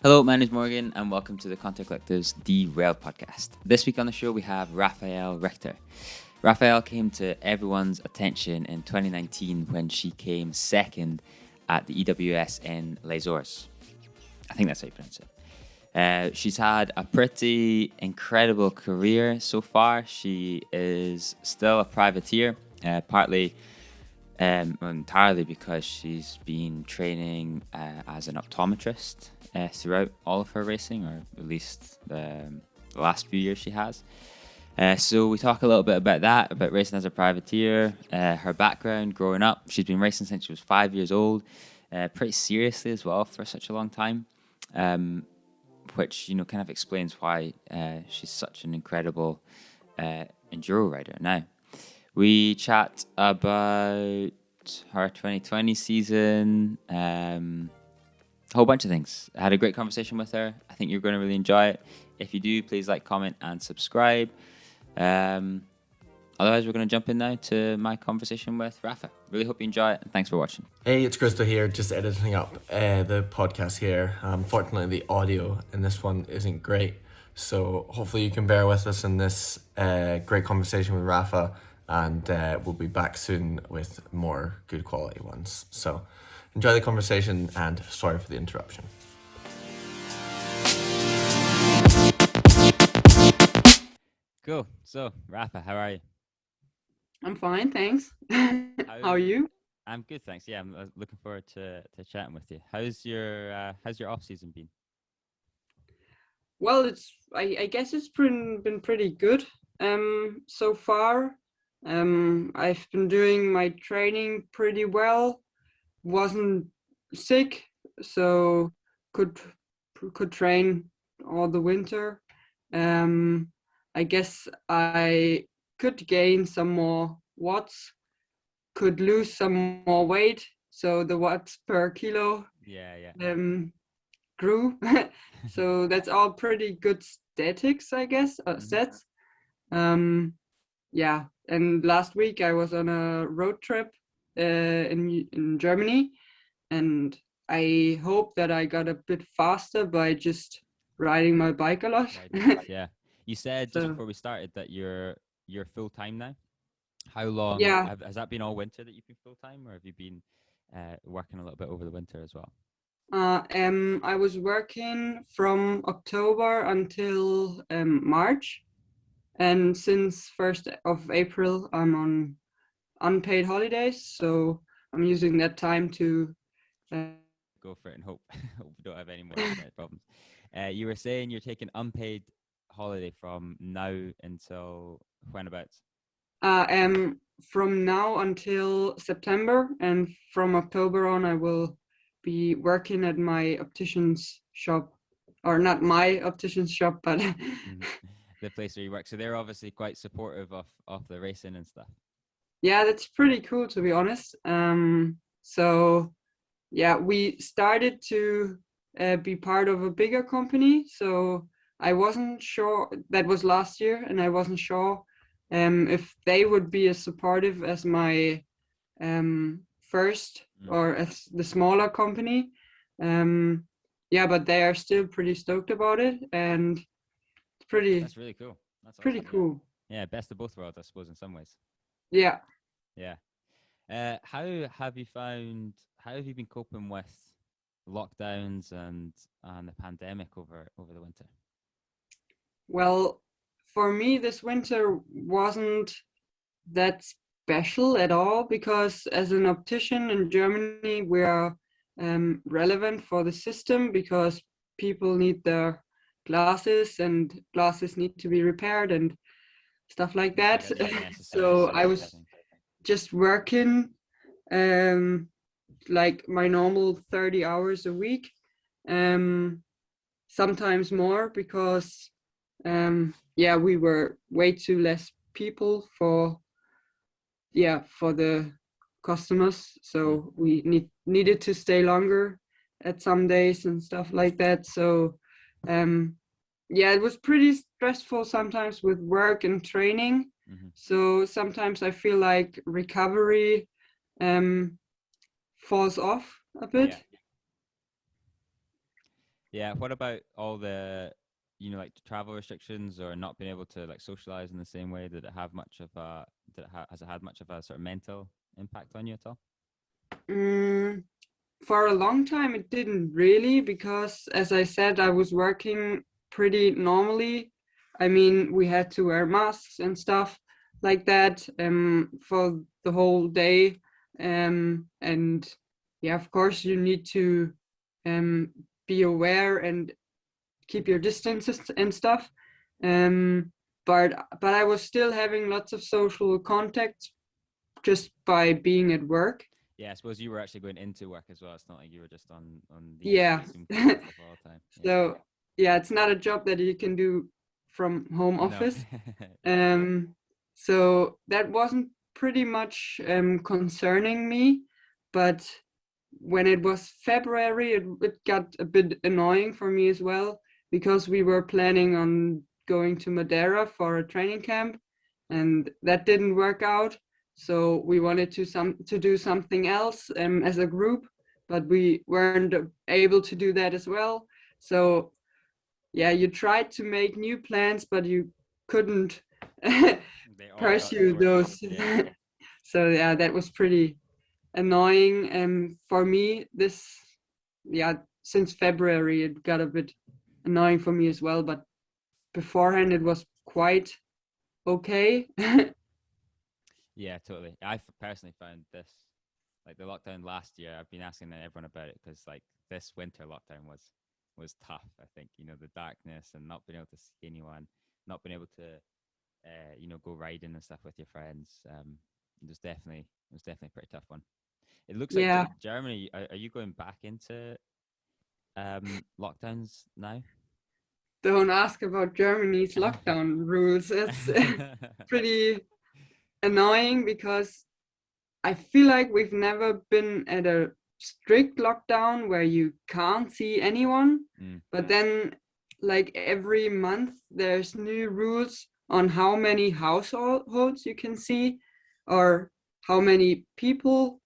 Hello, my name is Morgan, and welcome to the Content Collective's Derailed podcast. This week on the show, we have Rapheala Richter. Raphaela came to everyone's attention in 2019 when she came second at the EWS in Les Orres. I think that's how you pronounce it. She's had a pretty incredible career so far. She is still a privateer, partly entirely because she's been training as an optometrist throughout all of her racing, or at least the last few years she has. So we talk a little bit about that, about racing as a privateer, her background growing up. She's been racing since she was 5 years old, pretty seriously as well for such a long time, which, you know, kind of explains why she's such an incredible enduro rider now. We chat about her 2020 season, a whole bunch of things. I had a great conversation with her. I think you're going to really enjoy it. If you do, please like, comment, and subscribe. Otherwise, we're going to jump in now to my conversation with Rapha. Really hope you enjoy it, and thanks for watching. Hey, it's Krista here, just editing up the podcast here. Unfortunately, the audio in this one isn't great, so hopefully you can bear with us in this great conversation with Rapha, and we'll be back soon with more good quality ones. So enjoy the conversation, and sorry for the interruption. Cool. So, Rapha, how are you? I'm fine, thanks. How are you? I'm good, thanks. Yeah, I'm looking forward to chatting with you. How's your off season been? Well, I guess it's been pretty good so far. I've been doing my training pretty well. Wasn't sick, so could train all the winter. I guess I could gain some more watts, could lose some more weight, so the watts per kilo grew. So that's all pretty good statics, I guess, sets. Yeah, and last week I was on a road trip in Germany, and I hope that I got a bit faster by just riding my bike a lot. Yeah. You said just before we started that you're full time now. How long? Yeah. Has that been all winter that you've been full time, or have you been working a little bit over the winter as well? I was working from October until March, and since 1st of April I'm on unpaid holidays, so I'm using that time to go for it and hope we don't have any more problems. You were saying you're taking unpaid holiday from now until when about? From now until September, and from October on I will be working at my optician's shop, or not my optician's shop, but the place where you work. So they're obviously quite supportive of the racing and stuff. Yeah, that's pretty cool, to be honest. So yeah, we started to be part of a bigger company, so I wasn't sure, that was last year, and I wasn't sure if they would be as supportive as my first or as the smaller company. Yeah, but they are still pretty stoked about it, and it's pretty. That's really cool. That's pretty awesome, cool. Yeah, best of both worlds, I suppose, in some ways. Yeah. Yeah. How have you been coping with lockdowns and the pandemic over the winter? Well, for me, this winter wasn't that special at all, because as an optician in Germany, we are relevant for the system, because people need their glasses, and glasses need to be repaired and stuff like that. So I was just working like my normal 30 hours a week, sometimes more, because we were way too less people for the customers, so we needed to stay longer at some days and stuff like that. So it was pretty stressful sometimes with work and training. So sometimes I feel like recovery falls off a bit. Yeah. What about all the, like travel restrictions or not being able to like socialize in the same way? Did it have much of a, has it had much of a sort of mental impact on you at all? Mm, for a long time, it didn't really, because as I said, I was working pretty normally. I mean, we had to wear masks and stuff like that for the whole day. And yeah, of course, you need to um, be aware and keep your distances and stuff. Um, but I was still having lots of social contact just by being at work. Yeah, I suppose you were actually going into work as well. It's not like you were just on these Yeah. Zoom calls and stuff all the time. Yeah. So yeah, it's not a job that you can do from home No. office. So that wasn't pretty much concerning me, but when it was February, it got a bit annoying for me as well, because we were planning on going to Madeira for a training camp, and that didn't work out. So we wanted to do something else as a group, but we weren't able to do that as well. So yeah, you tried to make new plans, but you couldn't They all got pursue thwarted. those. Yeah. So yeah, that was pretty annoying. For me, yeah, since February, it got a bit annoying for me as well. But beforehand, it was quite okay. Yeah, totally. Personally found this, like the lockdown last year. I've been asking everyone about it because like this winter lockdown was tough. I think the darkness and not being able to see anyone, not being able to go riding and stuff with your friends. It was definitely a pretty tough one. It looks like Yeah, Germany. Are you going back into lockdowns now? don't ask about Germany's lockdown rules. It's pretty annoying, because I feel like we've never been at a strict lockdown where you can't see anyone, Mm. but then like every month there's new rules on how many households you can see, or how many people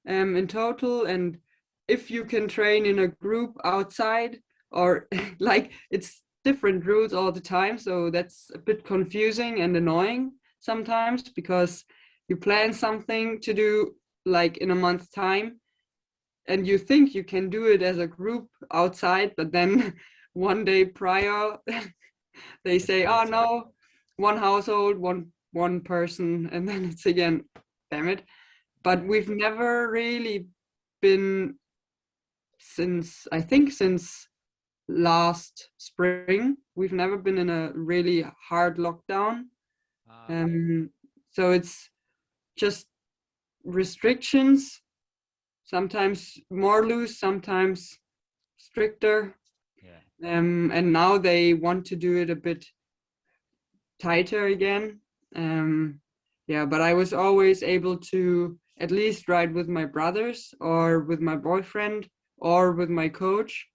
in total, and if you can train in a group outside, or like it's different rules all the time. So that's a bit confusing and annoying sometimes, because you plan something to do like in a month's time, and you think you can do it as a group outside, but then one day prior they It's say, oh brutal. no, one household, one person, and then it's again, damn it. But Yeah. we've never really been, since last spring, we've never been in a really hard lockdown. Okay. So it's just restrictions, sometimes more loose, sometimes stricter. Yeah. And now they want to do it a bit tighter again. Yeah, but I was always able to at least ride with my brothers, or with my boyfriend, or with my coach.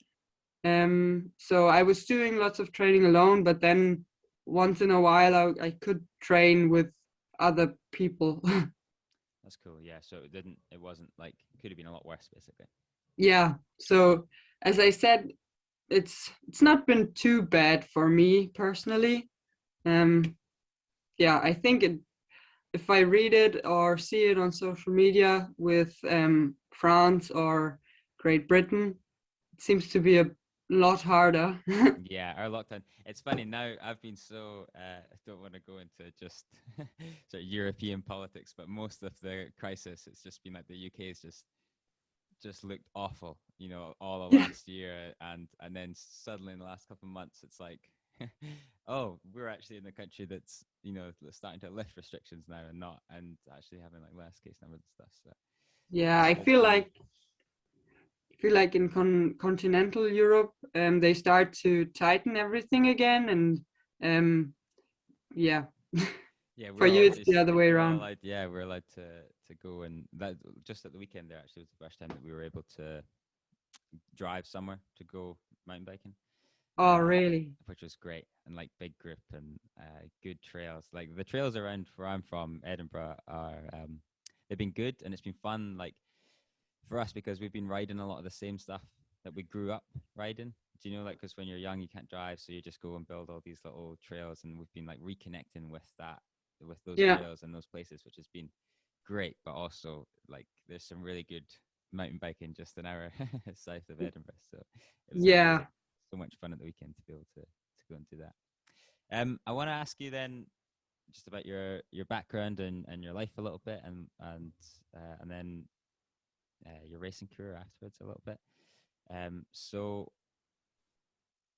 So I was doing lots of training alone, but then once in a while I could train with other people. That's cool. Yeah. So it wasn't like, could have been a lot worse, basically. Yeah. So as I said, it's not been too bad for me personally. Um, yeah, I think if I read it or see it on social media with France or Great Britain, it seems to be a lot harder. Yeah, our lockdown. It's funny now. I've been so I don't want to go into just sort of European politics, but most of the crisis, it's just been like the UK's just looked awful, all the Yeah. last year, and then suddenly in the last couple of months, it's like, oh, we're actually in the country that's starting to lift restrictions now and actually having like less case numbers and stuff. So Yeah, it's I it's feel been like in continental Europe, they start to tighten everything again, and yeah, yeah, for you it's the other way around. we're allowed to go, and that just at the weekend there actually was the first time that we were able to drive somewhere to go mountain biking, Oh, really? which was great, and like big group and good trails. Like the trails around where I'm from, Edinburgh, are they've been good, and it's been fun. Like for us because we've been riding a lot of the same stuff that we grew up riding. do you know, like, because when you're young, you can't drive, so you just go and build all these little trails, and we've been like reconnecting with those Yeah. trails and those places, which has been great. But also, like, there's some really good mountain biking just an hour south of Edinburgh, so it was Yeah. so much fun at the weekend to be able to go and do that. I want to ask you then just about your background and your life a little bit, and then your racing career afterwards a little bit. So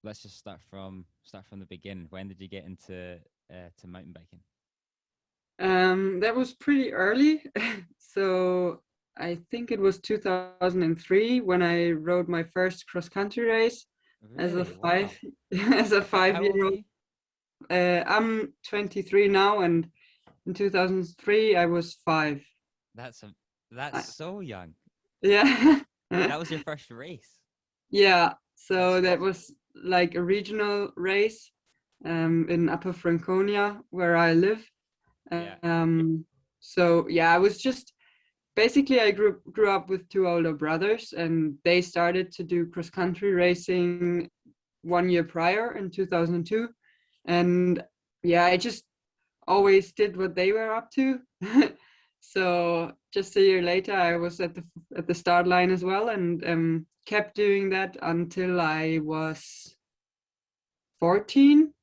let's just start from the beginning. When did you get into to mountain biking? That was pretty early. So I think it was 2003 when I rode my first cross country race as a Really? Wow. as a How old are 5-year-old. you? I'm 23 now, and in 2003 I was 5. That's I, so young. yeah. That was your first race. Yeah. That's So that was like a regional race in Upper Franconia where I live. yeah. So yeah, I was just basically I grew up with 2 older brothers, and they started to do cross country racing 1 year prior in 2002, and yeah, I just always did what they were up to. So just a year later, I was at the start line as well, and kept doing that until I was 14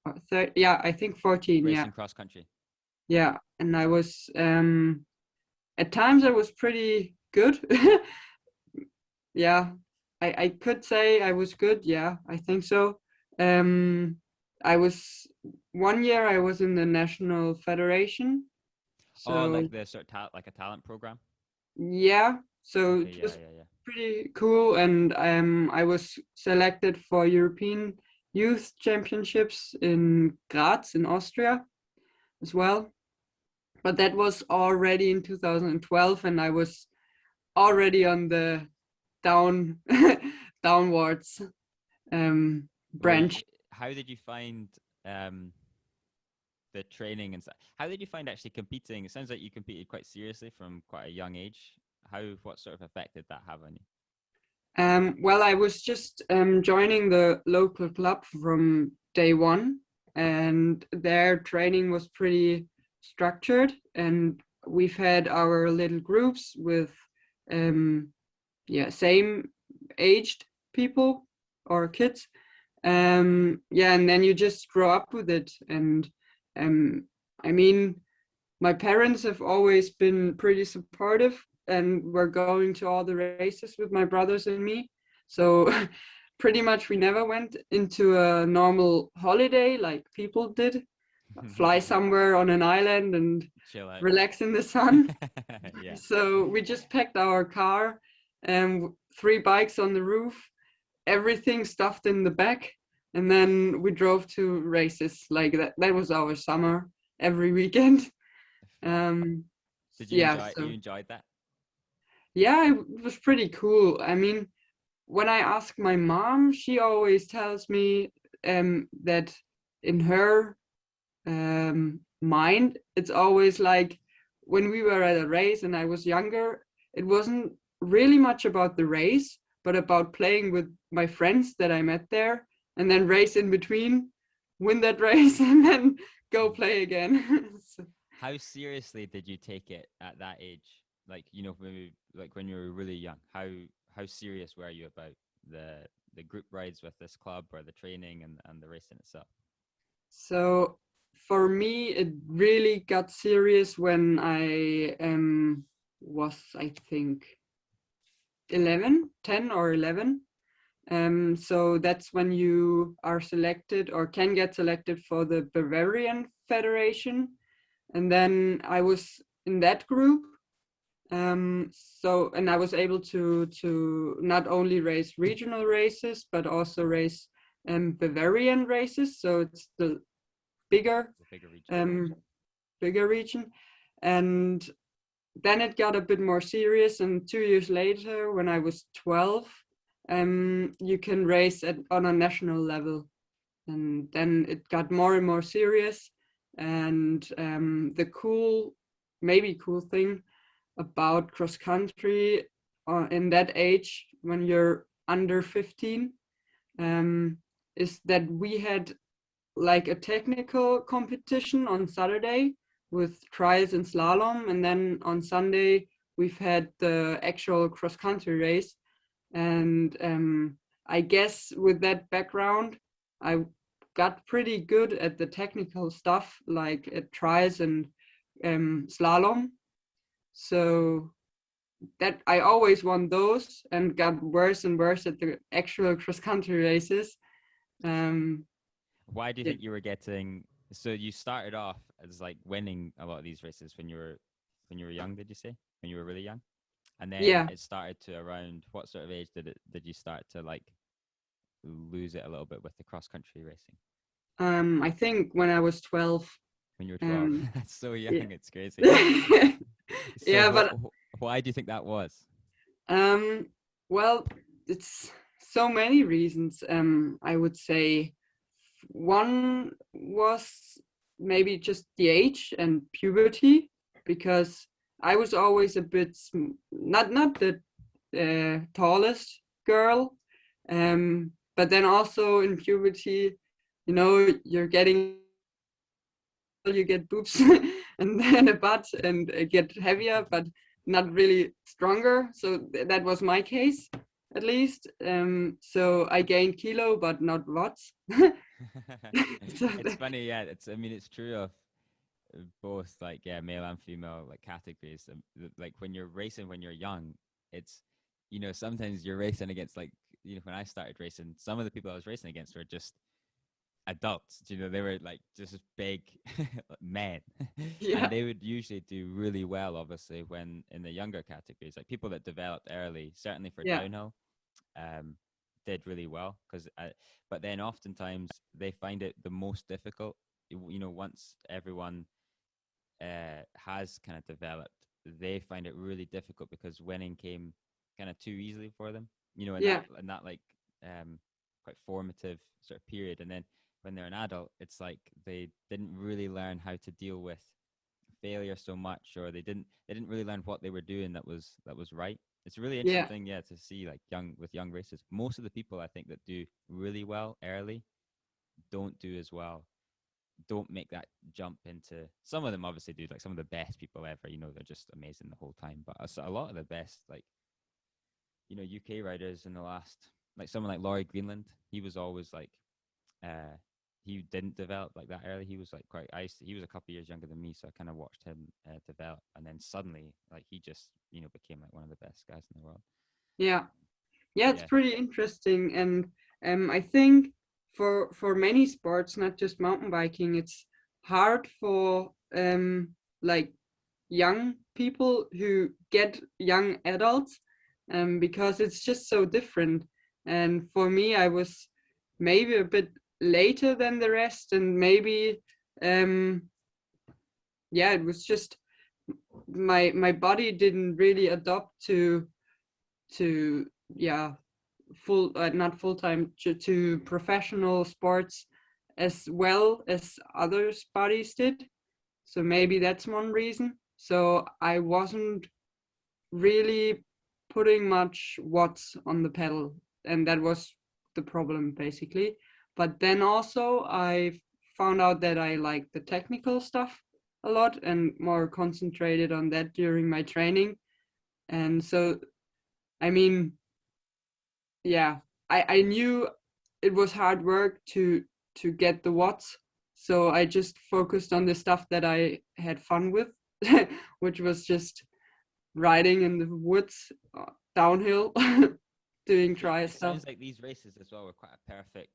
or 30. Yeah, I think 14. Yeah, Racing cross country. yeah, and I was at times I was pretty good. Yeah, I could say I was good. Yeah, I think so. Um, I was 1 year I was in the national federation. Oh, So like the sort of like a talent program. yeah, so Okay. it Yeah. was Yeah. Yeah. pretty cool, and I was selected for European Youth Championships in Graz in Austria as well. But that was already in 2012, and I was already on the down downwards branch. How did you find um the training and stuff? How did you find actually competing? It sounds like you competed quite seriously from quite a young age. What sort of effect did that have on you? Well, I was just joining the local club from day one, and their training was pretty structured, and we've had our little groups with yeah, same aged people or kids. Yeah, and then you just grow up with it. And um, I mean, my parents have always been pretty supportive, and were going to all the races with my brothers and me. So pretty much we never went into a normal holiday like people did, fly somewhere on an island and Chill out. relax in the sun. Yeah. So we just packed our car and 3 bikes on the roof, everything stuffed in the back, and then we drove to races like that. That was our summer every weekend. Um, Did yeah, you so enjoyed that? yeah, it was pretty cool. I mean, when I ask my mom, she always tells me that in her mind, it's always like when we were at a race and I was younger, it wasn't really much about the race, but about playing with my friends that I met there, and then race in between, win that race, and then go play again. So, How seriously did you take it at that age? Like, like when you were really young, how serious were you about the group rides with this club or the training and the racing itself? so for me, it really got serious when I was, I think, 11, 10 or 11. So that's when you are selected or can get selected for the Bavarian Federation. And then I was in that group. And I was able to not only race regional races, but also race Bavarian races. So it's the bigger The bigger region. um, bigger region. And then it got a bit more serious. And 2 years later, when I was 12, you can race on a national level. And then it got more and more serious. And the maybe cool thing about cross country in that age, when you're under 15, is that we had like a technical competition on Saturday with trials and slalom, and then on Sunday we've had the actual cross country race. And I guess with that background, I got pretty good at the technical stuff, like at trials and slalom. So that I always won those and got worse and worse at the actual cross country races. Why do you think you were getting? So you started off as like winning a lot of these races when you were young, did you say? When you were really young? And then Yeah. it started to around what sort of age did you start to like lose it a little bit with the cross country racing? I think when I was 12. When you were 12. That's so young, Yeah. it's crazy. So Yeah, but why do you think that was? well, it's so many reasons. I would say one was maybe just the age and puberty, because I was always a bit not the tallest girl, but then also in puberty, you're getting, you get boobs and then a butt and get heavier, but not really stronger. So that was my case, at least. So I gained kilo, but not watts. It's funny, yeah. I mean, it's true of both, like, yeah, male and female, like, categories. Like, when you're racing when you're young, it's, sometimes you're racing against, like, when I started racing, some of the people I was racing against were just adults. They were like just big men, Yeah. and they would usually do really well, obviously, when in the younger categories, like people that developed early, certainly for Yeah. downhill, did really well, because but then oftentimes they find it the most difficult, once everyone has kind of developed, they find it really difficult because winning came kind of too easily for them, Yeah. in that like quite formative sort of period. And then when they're an adult, it's like they didn't really learn how to deal with failure so much, or they didn't really learn what they were doing that was right. It's a really interesting Yeah. thing, yeah, to see, like, young racers. Most of the people I think that do really well early don't do as well, don't make that jump into. Some of them obviously do, like some of the best people ever, they're just amazing the whole time. But a lot of the best, like, UK riders in the last, like someone like Laurie Greenland, he was always like, he didn't develop like that early. He was like he was a couple of years younger than me, so I kind of watched him develop, and then suddenly, like, he just became like one of the best guys in the world. Yeah. Yeah, it's Yeah. pretty interesting. And I think for many sports, not just mountain biking, it's hard for like young people who get young adults, because it's just so different. And for me, I was maybe a bit later than the rest, and maybe yeah, it was just my body didn't really adapt to yeah, full not full-time, to professional sports as well as others bodies did. So maybe that's one reason. So I wasn't really putting much watts on the pedal, and that was the problem basically. But then also I found out that I like the technical stuff a lot and more concentrated on that during my training. And so, I mean, yeah, I knew it was hard work to get the watts, so I just focused on the stuff that I had fun with, which was just riding in the woods, downhill, doing trial It stuff. sounds like these races as well were quite a perfect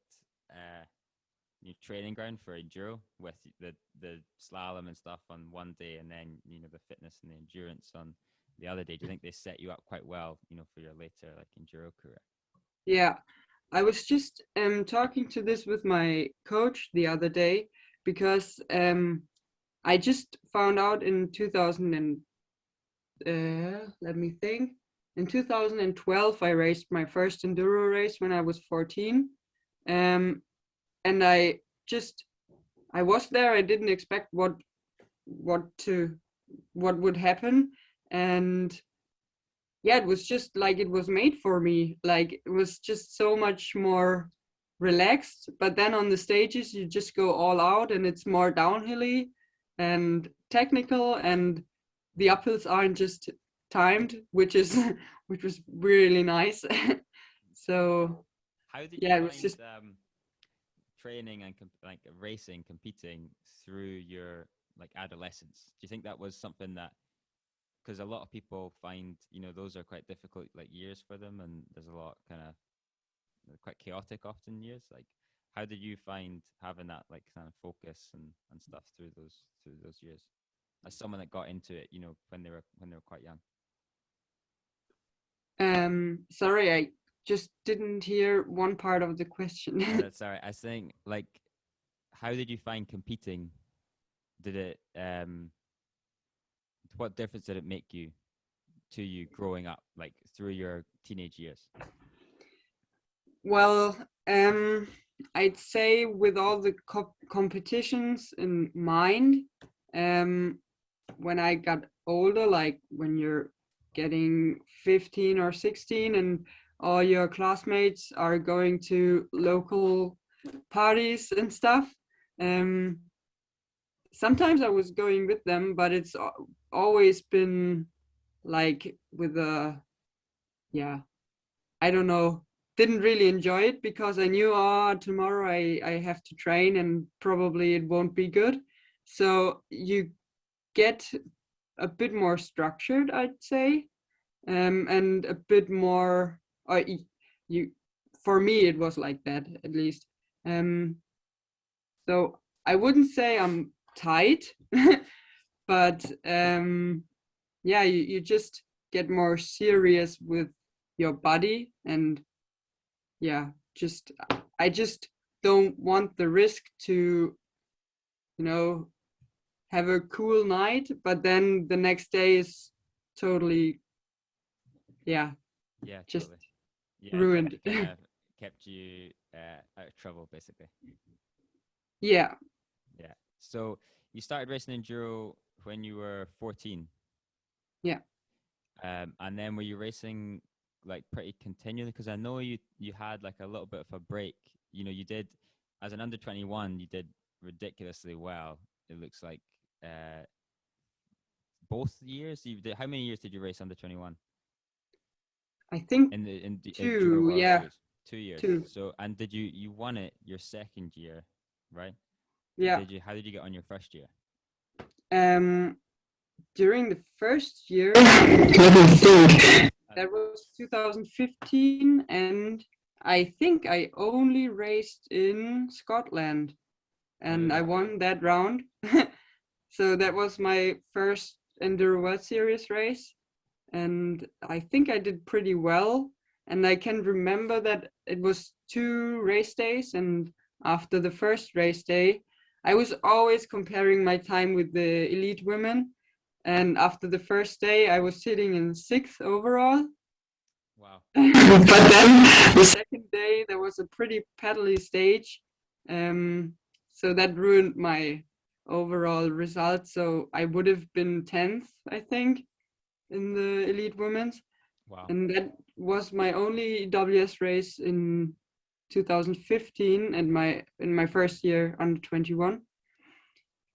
training ground for enduro, with the slalom and stuff on one day, and then the fitness and the endurance on the other day. Do you think they set you up quite well, for your later, like, enduro career? Yeah, I was just talking to this with my coach the other day, because I just found out in 2000 and let me think. In 2012, I raced my first enduro race when I was 14, and I was there. I didn't expect what would happen, and yeah, it was just like it was made for me. Like, it was just so much more relaxed, but then on the stages you just go all out, and it's more downhilly and technical, and the uphills aren't just timed, which was really nice. So How did you yeah, it was find just training and like racing, competing through your like adolescence? Do you think that was something that, because a lot of people find, you know, those are quite difficult like years for them, and there's a lot kind of quite chaotic often years. Like, how did you find having that like kind of focus and stuff through those years, as someone that got into it, you know, when they were quite young? sorry, I just didn't hear one part of the question. Sorry, I was saying, like, how did you find competing? Did it what difference did it make you to you growing up, like through your teenage years? Well, I'd say with all the competitions in mind, when I got older, like when you're getting 15 or 16 and all your classmates are going to local parties and stuff, sometimes I was going with them, but it's always been like with a, yeah, I don't know, didn't really enjoy it because I knew, tomorrow I have to train and probably it won't be good. So you get a bit more structured, I'd say, and a bit more, or you, for me, it was like that at least. So I wouldn't say I'm tight, but yeah, you just get more serious with your body, and yeah, I just don't want the risk to, you know, have a cool night, but then the next day is totally, yeah, Yeah, just totally. Yeah, ruined. kind of kept you out of trouble, basically. Yeah, Yeah. So you started racing enduro when you were 14. yeah. And then were you racing like pretty continually? Because I know you had like a little bit of a break. You know, you did as an under 21, you did ridiculously well. It looks like both years. You did, how many years did you race under 21 I think in the enduro two, world yeah, series? 2 years. two, So and did you won it your second year, right? yeah. Did you? How did you get on your first year? Um, during the first year, let me think. That was 2015, and I think I only raced in Scotland, Oh, and I really? won that round. So that was my first Enduro World Series race, and I think I did pretty well. And I can remember that it was 2 race days, and after the first race day, I was always comparing my time with the elite women. And after the first day, I was sitting in 6th overall. Wow. But then the second day, there was a pretty paddly stage. So that ruined my overall result. So I would have been 10th, I think, in the elite women's. Wow. And that was my only EWS race in 2015 and in my first year under 21.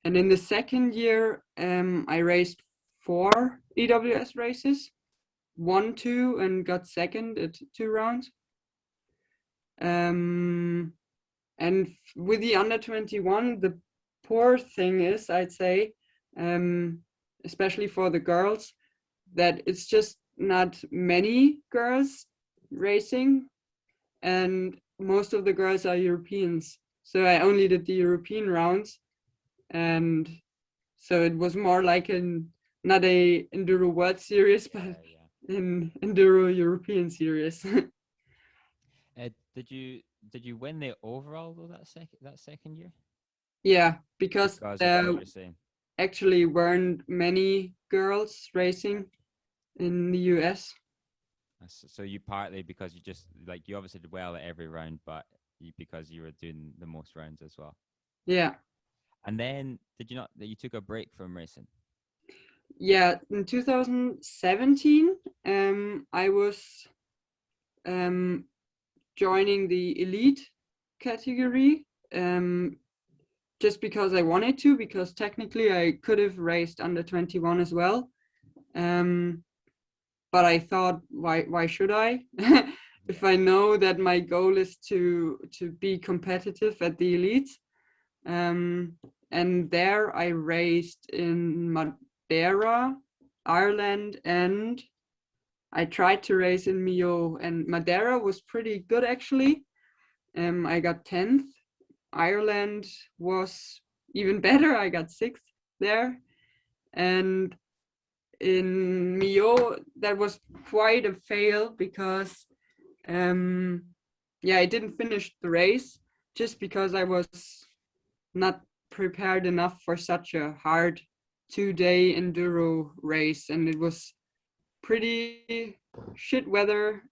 And in the second year, I raced 4 EWS races, won 2 and got second at 2 rounds. And with the under 21, the poor thing is, I'd say, especially for the girls, that it's just not many girls racing, and most of the girls are Europeans. So I only did the European rounds, and so it was more like not a Enduro World Series, but Yeah. an Enduro European Series. Did you win the overall though that second year? Yeah, because Because of what there you're saying. actually weren't many girls racing in the US. So you partly because you just like you obviously did well at every round, but because you were doing the most rounds as well. Yeah. And then did you not that you took a break from racing? Yeah, in 2017, I was joining the elite category, just because I wanted to, because technically I could have raced under 21 as well. But I thought, why should I? If I know that my goal is to be competitive at the elites. And there I raced in Madeira, Ireland, and I tried to race in Millau, and Madeira was pretty good actually. I got 10th. Ireland was even better. I got 6th there. And in Millau, that was quite a fail because I didn't finish the race just because I was not prepared enough for such a hard 2-day enduro race, and it was pretty shit weather,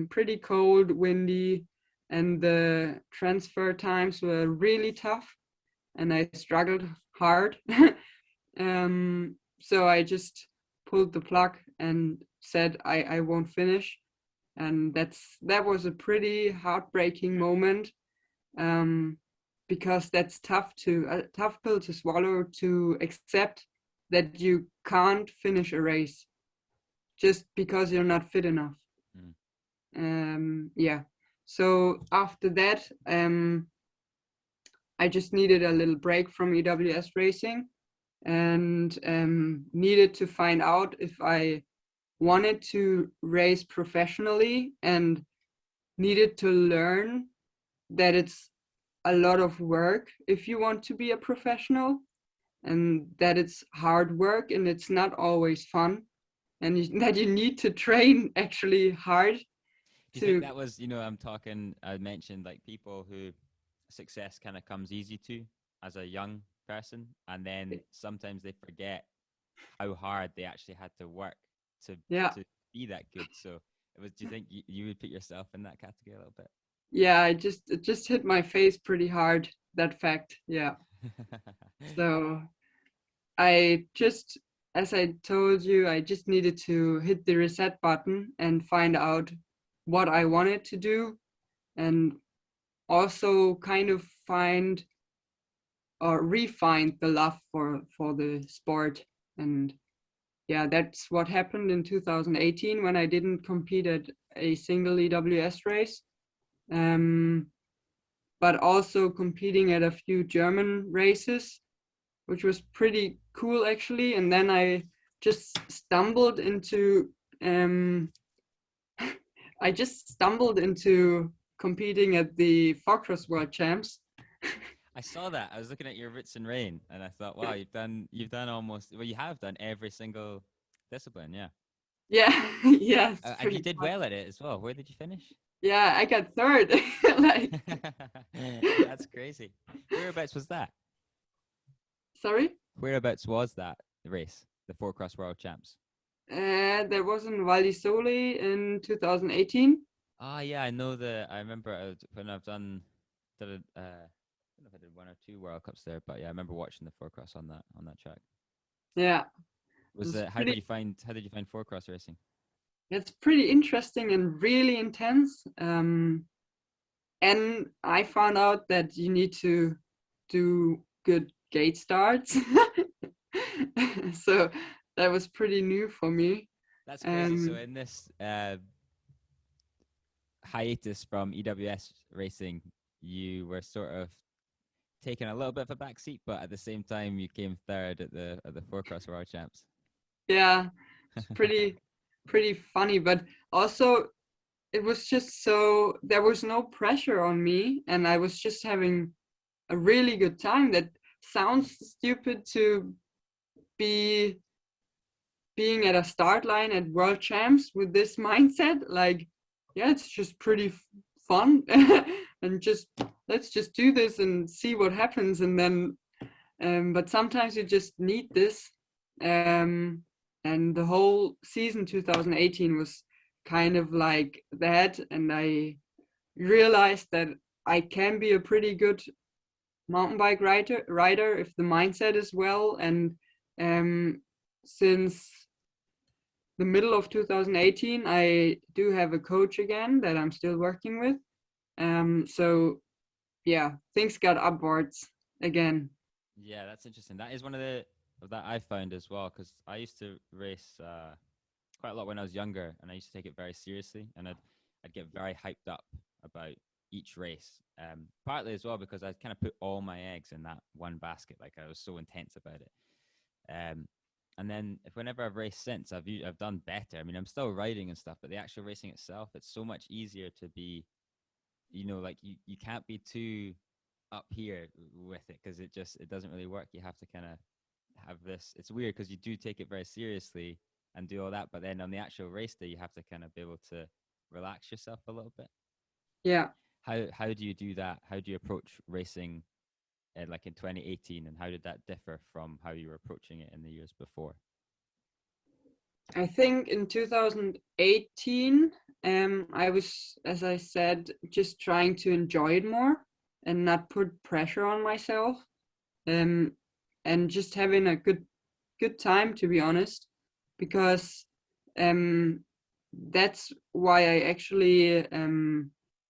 pretty cold, windy, and the transfer times were really tough, and I struggled hard. So I just pulled the plug and said I won't finish, and that was a pretty heartbreaking moment, because that's a tough pill to swallow, to accept that you can't finish a race just because you're not fit enough. So after that, I just needed a little break from EWS racing, and needed to find out if I wanted to race professionally, and needed to learn that it's a lot of work if you want to be a professional, and that it's hard work and it's not always fun, and that you need to train actually hard. Do you think that was, I mentioned like people who success kind of comes easy to as a young person, and then sometimes they forget how hard they actually had to work to be that good. So do you think you would put yourself in that category a little bit? Yeah, it just hit my face pretty hard, that fact. Yeah. So I just, as I told you, I just needed to hit the reset button and find out what I wanted to do, and also kind of find or refine the love for the sport. And yeah, that's what happened in 2018 when I didn't compete at a single EWS race. But also competing at a few German races, which was pretty cool actually. And then I just stumbled into competing at the Four-Cross World Champs. I saw that. I was looking at your Ritz and Rain, and I thought, wow, you have done every single discipline, yeah. Yeah, yeah. And you did well at it as well. Where did you finish? Yeah, I got 3rd. That's crazy. Whereabouts was that? Sorry? Whereabouts was that race, the Four-Cross World Champs? There was in Val di Sole in 2018. Yeah, I remember when I've done, I don't know if I did 1 or 2 World Cups there, but yeah, I remember watching the Four-Cross on that track. Yeah. How did you find Four-Cross racing? It's pretty interesting and really intense. And I found out that you need to do good gate starts. So that was pretty new for me. That's crazy. So in this hiatus from EWS racing, you were sort of taking a little bit of a back seat, but at the same time you came 3rd at the Four-Cross World Champs. Yeah, it's pretty funny, but also it was just so, there was no pressure on me, and I was just having a really good time. That sounds stupid to be being at a start line at World Champs with this mindset. Like, yeah, it's just pretty fun, and let's just do this and see what happens. And then, but sometimes you just need this. And the whole season 2018 was kind of like that, and I realized that I can be a pretty good mountain bike rider if the mindset is well. And since the middle of 2018, I do have a coach again that I'm still working with. So things got upwards again. Yeah, that's interesting. That is one of the that I found as well, because I used to race quite a lot when I was younger, and I used to take it very seriously, and I'd get very hyped up about each race. Partly as well because I kind of put all my eggs in that one basket. Like I was so intense about it. And then whenever I've raced since, I've done better. I mean, I'm still riding and stuff, but the actual racing itself, it's so much easier to be, like you can't be too up here with it, because it doesn't really work. You have to kind of have this. It's weird because you do take it very seriously and do all that, but then on the actual race day, you have to kind of be able to relax yourself a little bit. Yeah. How do you do that? How do you approach racing like in 2018, and how did that differ from how you were approaching it in the years before? I think in 2018, I was, as I said, just trying to enjoy it more and not put pressure on myself, and just having a good time, to be honest, because that's why I actually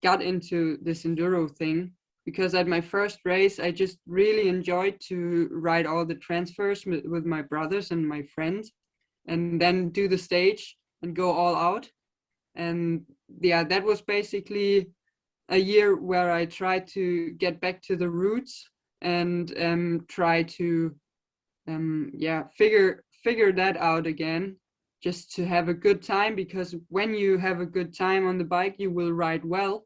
got into this enduro thing. Because at my first race, I just really enjoyed to ride all the transfers with my brothers and my friends, and then do the stage and go all out. And yeah, that was basically a year where I tried to get back to the roots and try to figure that out again, just to have a good time, because when you have a good time on the bike, you will ride well.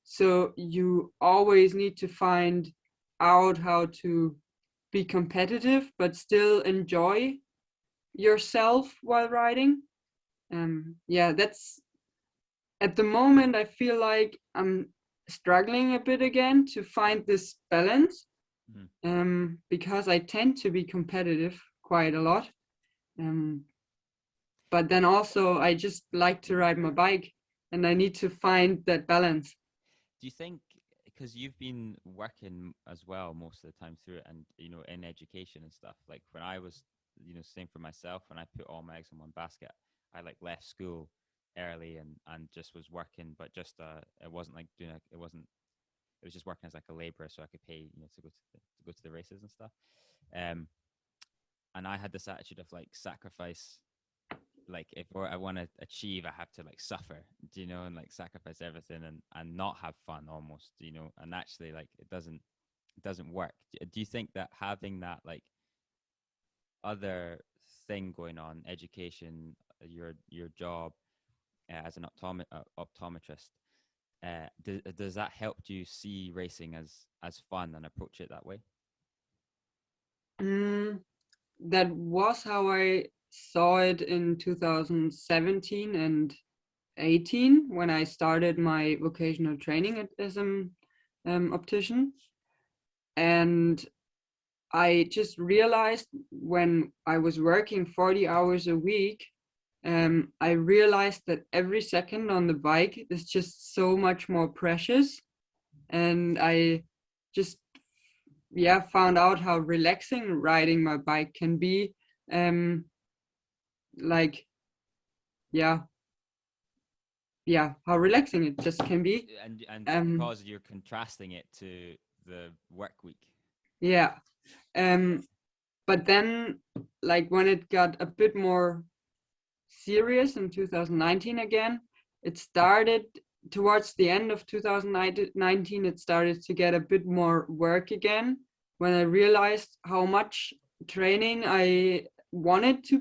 So you always need to find out how to be competitive but still enjoy yourself while riding. That's, at the moment I feel like I'm struggling a bit again to find this balance, because I tend to be competitive quite a lot, but then also I just like to ride my bike, and I need to find that balance. Do you think, because you've been working as well most of the time through it, and in education and stuff, like when I was, same for myself, when I put all my eggs in one basket, I like left school early and just was working, but just it wasn't like it was just working as like a laborer, so I could pay to go to the races and stuff. And I had this attitude of like sacrifice, like if I want to achieve, I have to like suffer, and like sacrifice everything and not have fun almost, and actually like it doesn't work. Do you think that having that like other thing going on, education, your job as an optometrist, does that help you see racing as fun and approach it that way? That was how I saw it in 2017 and 18 when I started my vocational training as an optician. And I just realized when I was working 40 hours a week, I realized that every second on the bike is just so much more precious. And I just found out how relaxing riding my bike can be. Like how relaxing it just can be. And because you're contrasting it to the work week. Yeah. But then, like, when it got a bit more serious in 2019 again, it started towards the end of 2019, it started to get a bit more work again, when I realized how much training I wanted to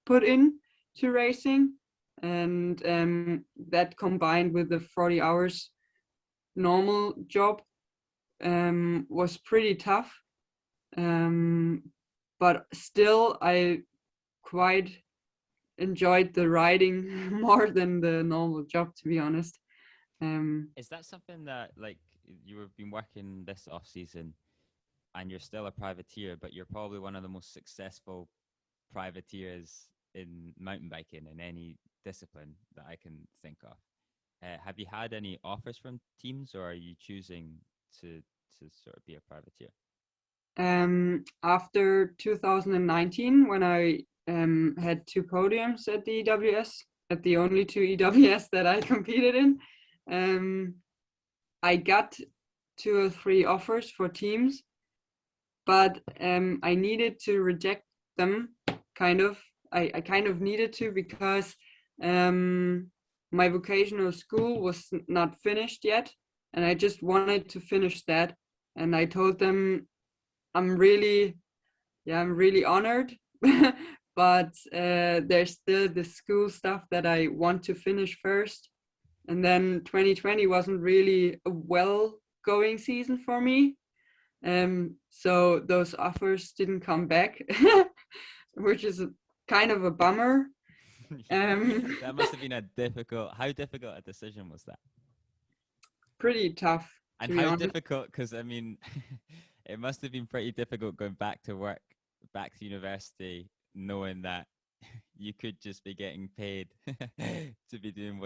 put in to racing. And that combined with the 40 hours normal job was pretty tough. But still, I quite enjoyed the riding more than the normal job, to be honest. Is that something that, like, you have been working this off season and you're still a privateer, but you're probably one of the most successful privateers in mountain biking in any discipline that I can think of? Have you had any offers from teams, or are you choosing to sort of be a privateer? After 2019, when I had 2 podiums at the EWS, at the only 2 EWS that I competed in, I got 2 or 3 offers for teams, but I needed to reject them. Kind of, I kind of needed to, because my vocational school was not finished yet, and I just wanted to finish that. And I told them I'm really honored, but there's still the school stuff that I want to finish first. And then 2020 wasn't really a well going season for me. So those offers didn't come back, which is kind of a bummer. That must have been how difficult a decision was that? Pretty tough, And to be how honest. difficult, because I mean, it must have been pretty difficult going back to work, back to university, knowing that you could just be getting paid to be doing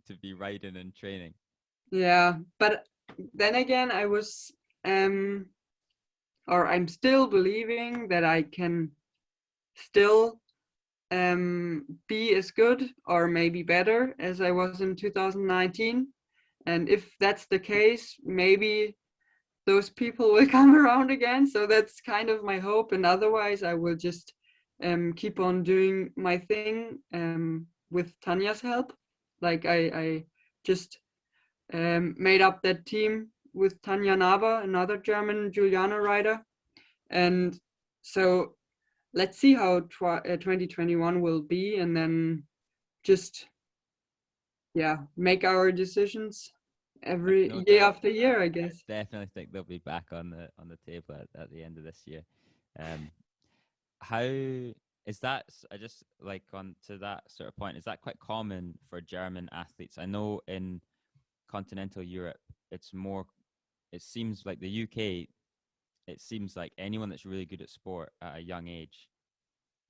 to be riding and training. Yeah, but then again, I'm still believing that I can still be as good or maybe better as I was in 2019. And if that's the case, maybe those people will come around again. So that's kind of my hope. And otherwise, I will just keep on doing my thing with Tanya's help. Like I just made up that team with Tanya Nava, another German Giuliano rider. And so let's see how 2021 will be, and then just make our decisions every No year doubt. after year, I guess. Definitely think they'll be back on the table at the end of this year. How is that? I just like on to that sort of point. Is that quite common for German athletes? I know in continental Europe, it's more. It seems like the UK. It seems like anyone that's really good at sport at a young age,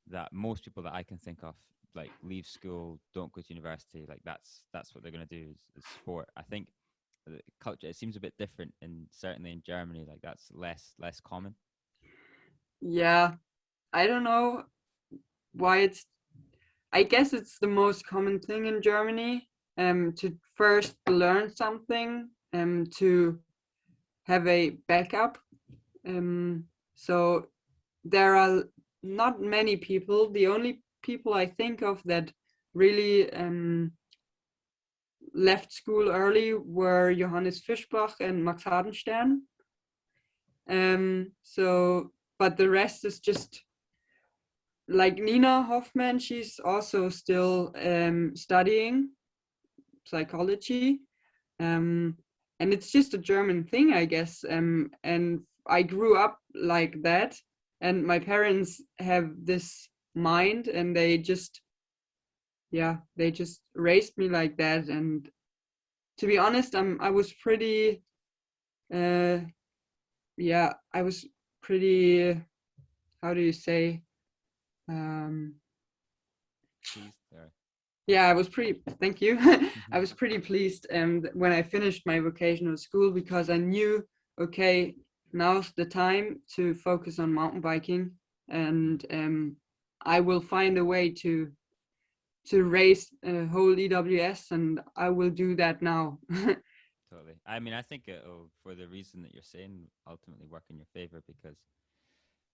that most people that I can think of, like leave school, don't go to university, like that's what they're gonna do is sport. I think the culture, it seems a bit different, and certainly in Germany, like that's less common. Yeah, I don't know why I guess it's the most common thing in Germany, to first learn something, to have a backup. So there are not many people. The only people I think of that really left school early were Johannes Fischbach and Max Hardenstern. But the rest is just like Nina Hoffman. She's also still studying psychology, and it's just a German thing, I guess. And I grew up like that, and my parents have this mind, and they just raised me like that. And to be honest, I was pretty I was pretty, how do you say, um I was pretty, thank you. I was pretty pleased when I finished my vocational school, because I knew, okay, now's the time to focus on mountain biking, and I will find a way to race a whole EWS, and I will do that now. Totally. I mean, I think it'll, for the reason that you're saying, ultimately work in your favor, because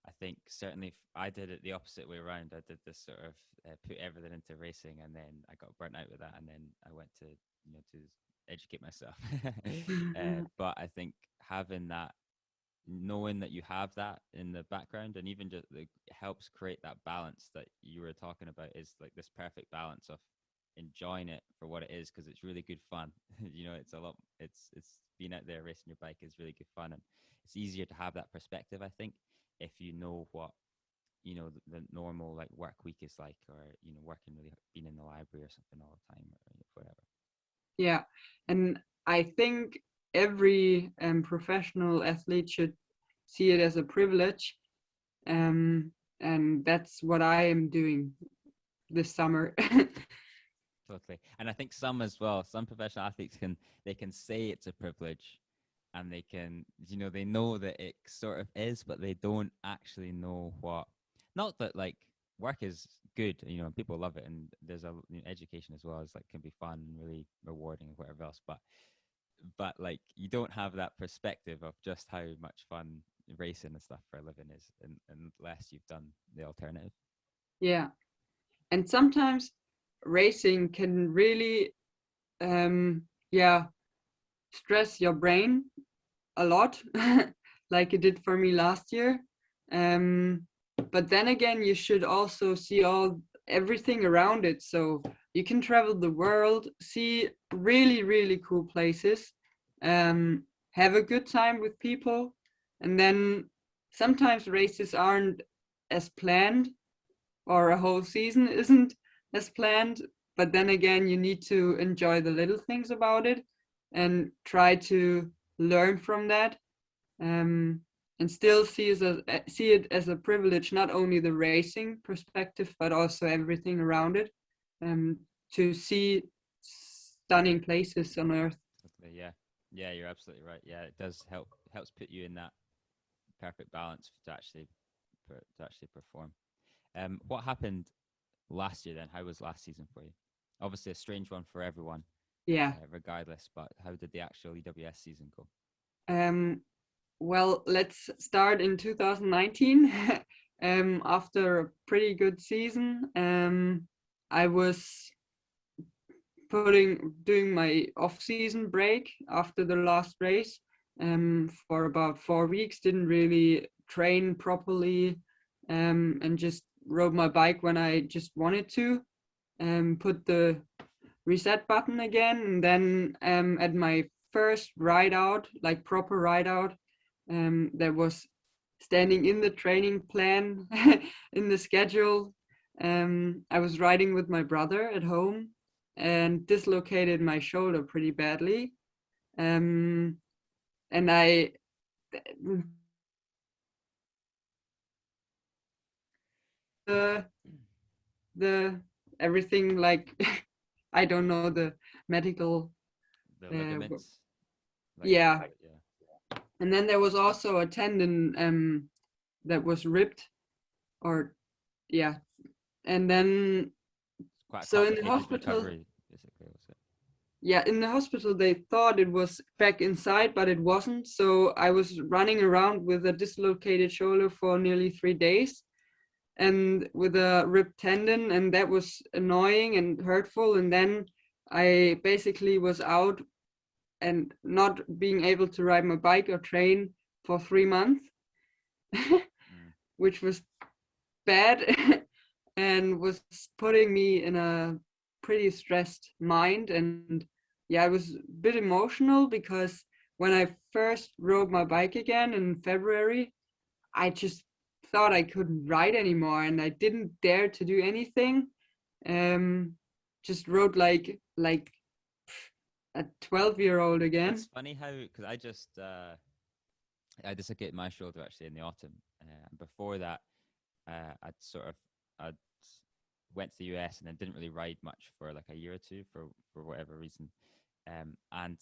I think certainly if I did it the opposite way around. I did this sort of put everything into racing, and then I got burnt out with that, and then I went to to educate myself. But I think having that, knowing that you have that in the background, and even just it helps create that balance that you were talking about, is like this perfect balance of enjoying it for what it is, because it's really good fun. It's a lot. It's being out there racing your bike is really good fun, and it's easier to have that perspective, I think, if you know what the normal like work week is like, or working really, being in the library or something all the time, or whatever. Yeah, and I think every professional athlete should see it as a privilege, and that's what I am doing this summer. Totally. And I think some professional athletes can say it's a privilege, and they know that it sort of is, but they don't actually know what, not that like work is good, and people love it, and there's education as well as like can be fun and really rewarding and whatever else, but but like you don't have that perspective of just how much fun racing and stuff for a living is, unless you've done the alternative. Yeah. And sometimes racing can really, stress your brain a lot, like it did for me last year. But then again, you should also see everything around it. So you can travel the world, see really, really cool places, have a good time with people. And then sometimes races aren't as planned, or a whole season isn't as planned. But then again, you need to enjoy the little things about it and try to learn from that, and still see it as a privilege, not only the racing perspective, but also everything around it, to see stunning places on Earth. Yeah, yeah, you're absolutely right. Yeah, it does helps put you in that perfect balance to actually perform. What happened last year then? How was last season for you? Obviously a strange one for everyone, Yeah. regardless. But how did the actual EWS season go? Well, let's start in 2019. After a pretty good season, I was doing my off-season break after the last race, for about 4 weeks. Didn't really train properly, and just rode my bike when I just wanted to, put the reset button again. And then at my first ride out, like proper ride out, that was standing in the training plan, in the schedule, I was riding with my brother at home and dislocated my shoulder pretty badly. And I the everything, like I don't know the medical, The ligaments. yeah. Yeah. And then there was also a tendon that was ripped, or yeah. And then It's quite a so in the complicated hospital, recovery, basically, was it? yeah, in the hospital they thought it was back inside, but it wasn't. So I was running around with a dislocated shoulder for nearly 3 days, and with a ripped tendon, and that was annoying and hurtful. And then I basically was out and not being able to ride my bike or train for 3 months, which was bad, and was putting me in a pretty stressed mind. And yeah, I was a bit emotional because when I first rode my bike again in February, I just thought I couldn't ride anymore, and I didn't dare to do anything. Just rode like a 12-year-old again. It's funny how, because I dislocated my shoulder actually in the autumn. Before that, I'd went to the US and then didn't really ride much for like a year or two for whatever reason. And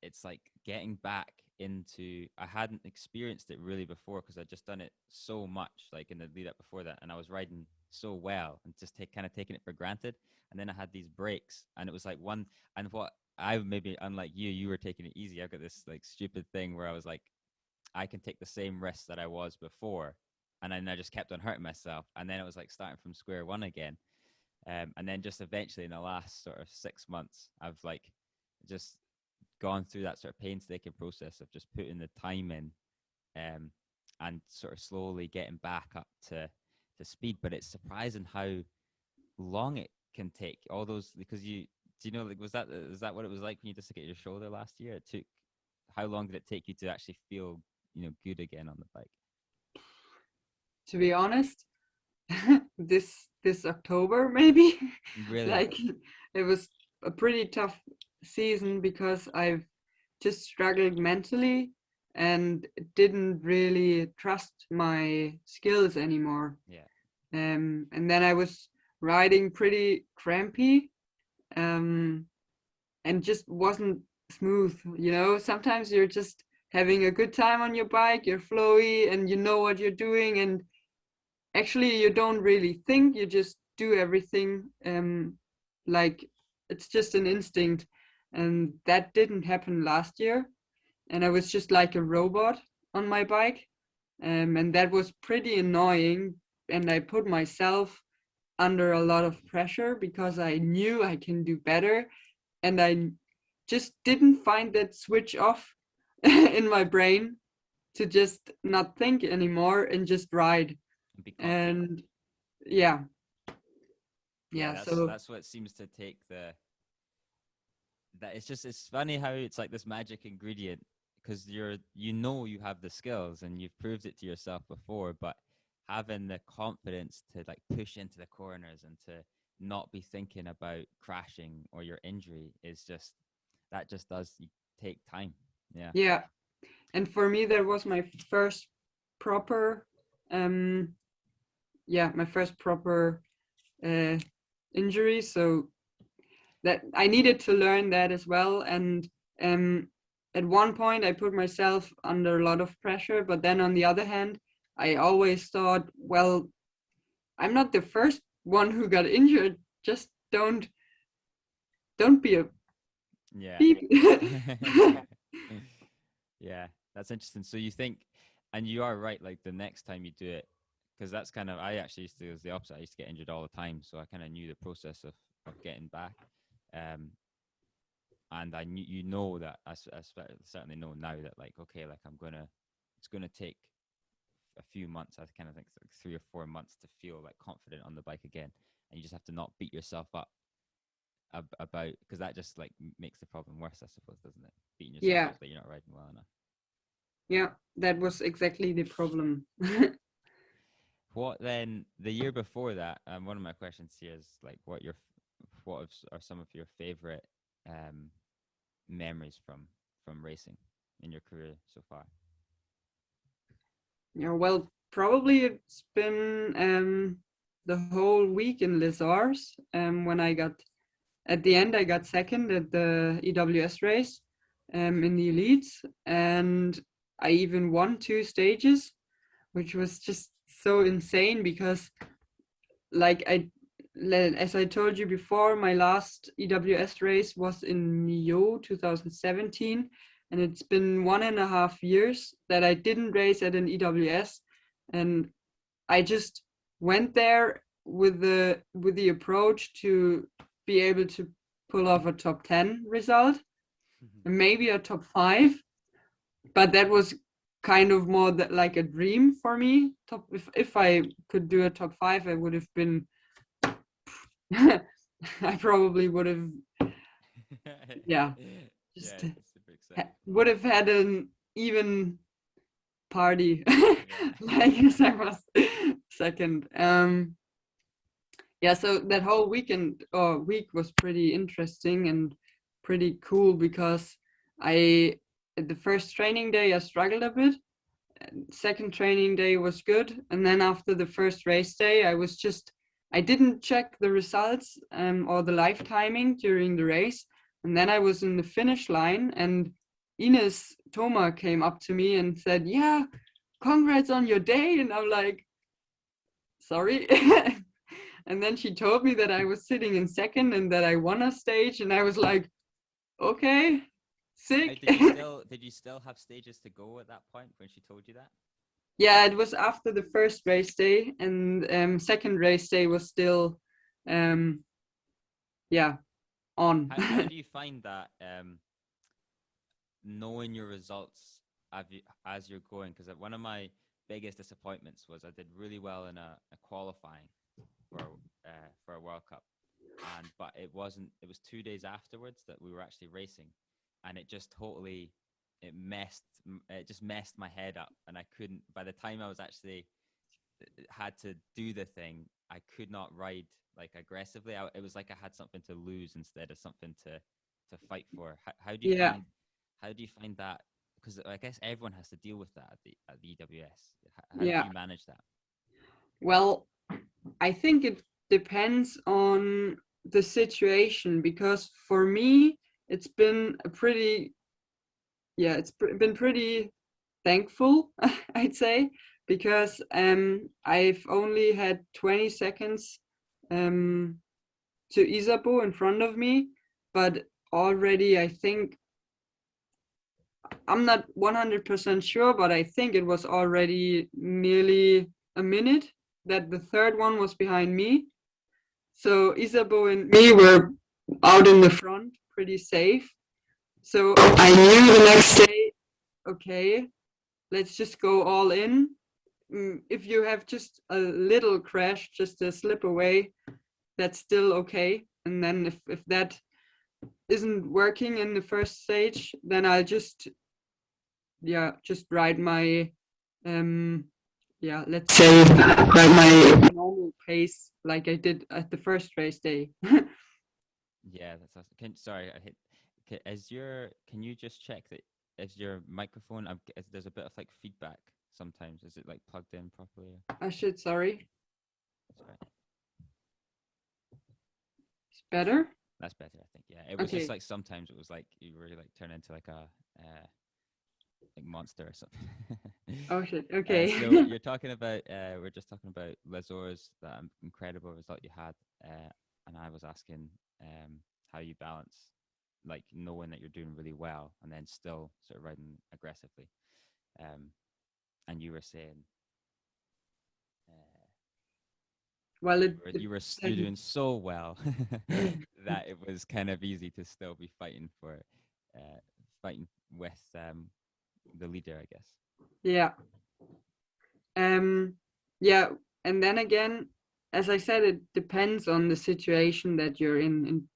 it's like getting back into, I hadn't experienced it really before because I'd just done it so much, like in the lead up before that, and I was riding so well and just kind of taking it for granted. And then I had these breaks, and it was like one, and what I maybe, unlike you were taking it easy. I've got this like stupid thing where I was like, I can take the same risks that I was before, and then I just kept on hurting myself, and then it was like starting from square one again. And then just eventually in the last sort of 6 months, I've like just gone through that sort of painstaking process of just putting the time in, and sort of slowly getting back up to speed. But it's surprising how long it can take. All those, because do you know, like, is that what it was like when you dislocated your shoulder last year? It took, how long did it take you to actually feel, good again on the bike? To be honest, this October maybe. Really? Like, it was a pretty tough season because I've just struggled mentally and didn't really trust my skills anymore. Yeah. And then I was riding pretty crampy, and just wasn't smooth. Sometimes you're just having a good time on your bike, you're flowy, and you know what you're doing, and actually you don't really think, you just do everything, like it's just an instinct. and that didn't happen last year, and I was just like a robot on my bike, and that was pretty annoying, and I put myself under a lot of pressure because I knew I can do better, and I just didn't find that switch off in my brain to just not think anymore and just ride. And be confident. And yeah, Yeah, so that's what seems to take the that it's funny how it's like this magic ingredient, because you have the skills and you've proved it to yourself before, but having the confidence to like push into the corners and to not be thinking about crashing or your injury is just does take time. Yeah, and for me that was my first proper my first proper injury, so that I needed to learn that as well. And at one point I put myself under a lot of pressure, but then on the other hand, I always thought, well, I'm not the first one who got injured. Just don't be a beep. Yeah, that's interesting. So you think, and you are right, like the next time you do it, because that's kind of, I actually used to, it was the opposite. I used to get injured all the time. So I kind of knew the process of getting back. And I knew, that I certainly know now that like, okay, like it's going to take a few months. I kind of think it's like 3 or 4 months to feel like confident on the bike again. And you just have to not beat yourself up about, because that just like makes the problem worse, I suppose, doesn't it? Beating yourself up that you're not riding well enough. Yeah, that was exactly the problem. What then the year before that? One of my questions here is like, what are some of your favorite memories from racing in your career so far? Yeah, well, probably it's been the whole week in Les Orres. When at the end I got second at the EWS race in the elites, and I even won 2 stages, which was just so insane because, like, as I told you before, my last EWS race was in Millau 2017, and it's been 1.5 years that I didn't race at an EWS, and I just went there with the approach to be able to pull off a top 10 result, and maybe a top 5, but that was kind of more like a dream for me. If I could do a top 5, I would have been I probably would have would have had an even party like as I was second. So that whole weekend or week was pretty interesting and pretty cool because at the first training day I struggled a bit. Second training day was good, and then after the first race day I didn't check the results or the live timing during the race, and then I was in the finish line, and Ines Thoma came up to me and said, "Yeah, congrats on your day," and I'm like, "Sorry." And then she told me that I was sitting in second and that I won a stage, and I was like, "Okay, sick." Did you still have stages to go at that point when she told you that? Yeah, it was after the first race day, and second race day was still on. How do you find that knowing your results as you're going? Because one of my biggest disappointments was I did really well in a qualifying for a World Cup, but it was 2 days afterwards that we were actually racing, and it just totally it just messed my head up, and I couldn't, by the time I was actually had to do the thing, I could not ride like aggressively. It was like I had something to lose instead of something to fight for. How do you find that? Because I guess everyone has to deal with that at the EWS. How do you manage that? Well, I think it depends on the situation, because for me it's been been pretty thankful, I'd say, because I've only had 20 seconds to Isabeau in front of me, but already, I think, I'm not 100% sure, but I think it was already nearly a minute that the third one was behind me. So Isabeau and me were out in the front, pretty safe. So I knew the next day, okay, let's just go all in. If you have just a little crash, just a slip away, that's still okay. And then if that isn't working in the first stage, then I'll just ride my let's say ride my normal pace like I did at the first race day. Yeah, that's awesome. Sorry, I hit. Can you just check that is your microphone? There's a bit of like feedback sometimes. Is it like plugged in properly? Sorry. Sorry. It's better. That's better, I think. Yeah, it was Okay. just like sometimes it was like you were like turn into like a like monster or something. Oh shit. Okay. So you're talking about we're just talking about Les Orres, that incredible result you had, and I was asking how you balance like knowing that you're doing really well and then still sort of riding aggressively, and you were saying Well, you're doing so well that it was kind of easy to still be fighting with the leader, I guess. Yeah. Yeah, and then again, as I said, it depends on the situation that you're in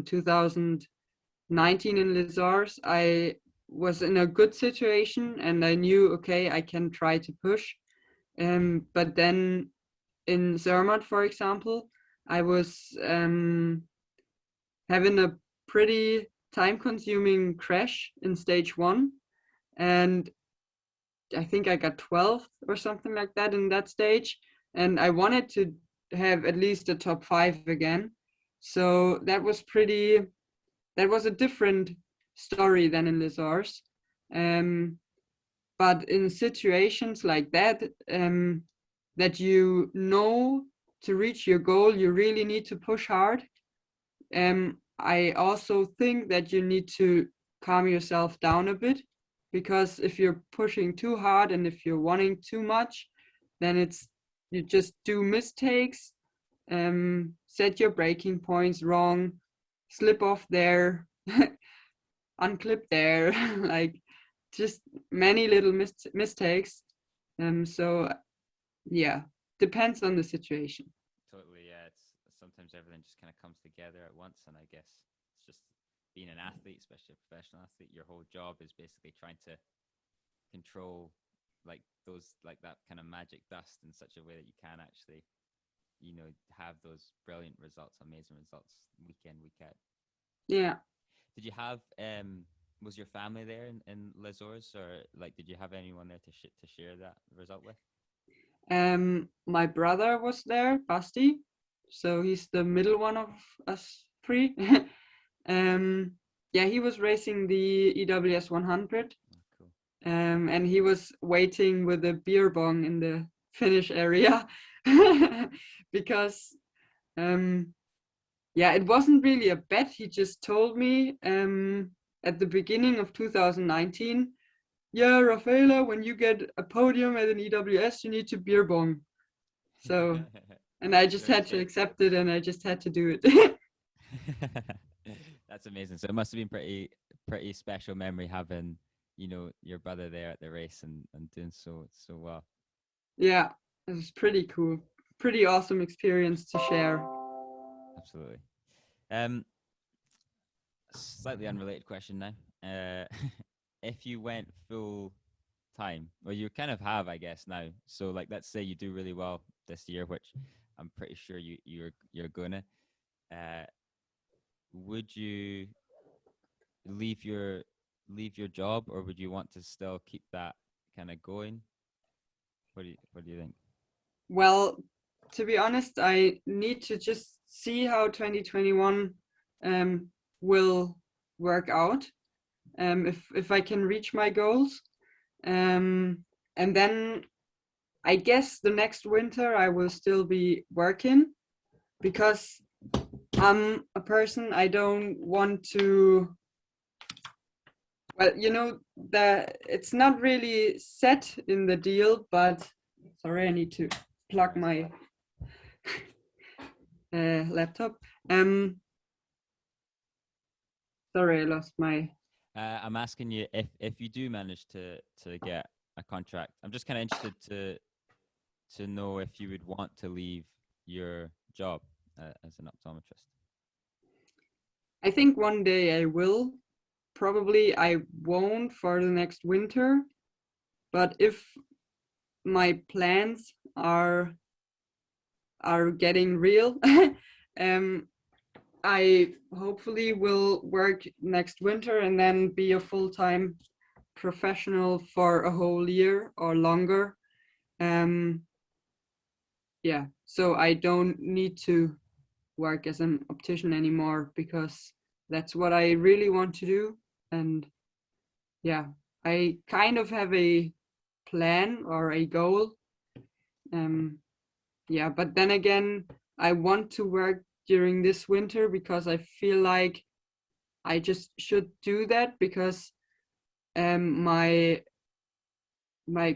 2019 in Les Orres, I was in a good situation and I knew, okay, I can try to push. But then in Zermatt, for example, I was having a pretty time-consuming crash in stage 1, and I think I got 12th or something like that in that stage, and I wanted to have at least a top 5 again. So that was a different story than in Les Orres. But in situations like that, that you know to reach your goal, you really need to push hard. I also think that you need to calm yourself down a bit, because if you're pushing too hard and if you're wanting too much, then you just do mistakes, set your braking points wrong, slip off there, unclip there, like just many little mistakes. So yeah, depends on the situation. Totally, yeah. It's sometimes everything just kind of comes together at once, and I guess it's just being an athlete, especially a professional athlete. Your whole job is basically trying to control like that kind of magic dust in such a way that you can actually, have those brilliant results, amazing results, week in, week out. Yeah. Did you have was your family there in Les Orres, or like did you have anyone there to share that result with? My brother was there, Basti, so he's the middle one of us three. Yeah, he was racing the EWS 100. Oh, cool. And he was waiting with a beer bong in the finish area because it wasn't really a bet. He just told me at the beginning of 2019, yeah, Raphaela, when you get a podium at an EWS, you need to beer bong. So, and I just had to accept it, and I just had to do it. That's amazing. So it must have been pretty special memory having, your brother there at the race and doing so well. Yeah, it was pretty cool. Pretty awesome experience to share. Absolutely. Slightly unrelated question now. If you went full time, well, you kind of have, I guess, now. So, like, let's say you do really well this year, which I'm pretty sure you're gonna. Would you leave your job, or would you want to still keep that kind of going? What do you think? Well, to be honest, I need to just see how 2021 will work out. If I can reach my goals, and then I guess the next winter I will still be working, because I'm a person, I don't want to, well, that it's not really set in the deal, but sorry, I need to plug my laptop. Sorry, I lost my. I'm asking you if you do manage to get a contract. I'm just kind of interested to know if you would want to leave your job as an optometrist. I think one day I will. Probably I won't for the next winter, but if my plans are getting real, I hopefully will work next winter and then be a full-time professional for a whole year or longer. Yeah, so I don't need to work as an optician anymore because that's what I really want to do. And yeah, I kind of have a plan or a goal. Yeah, but then again, I want to work during this winter because I feel like I just should do that because my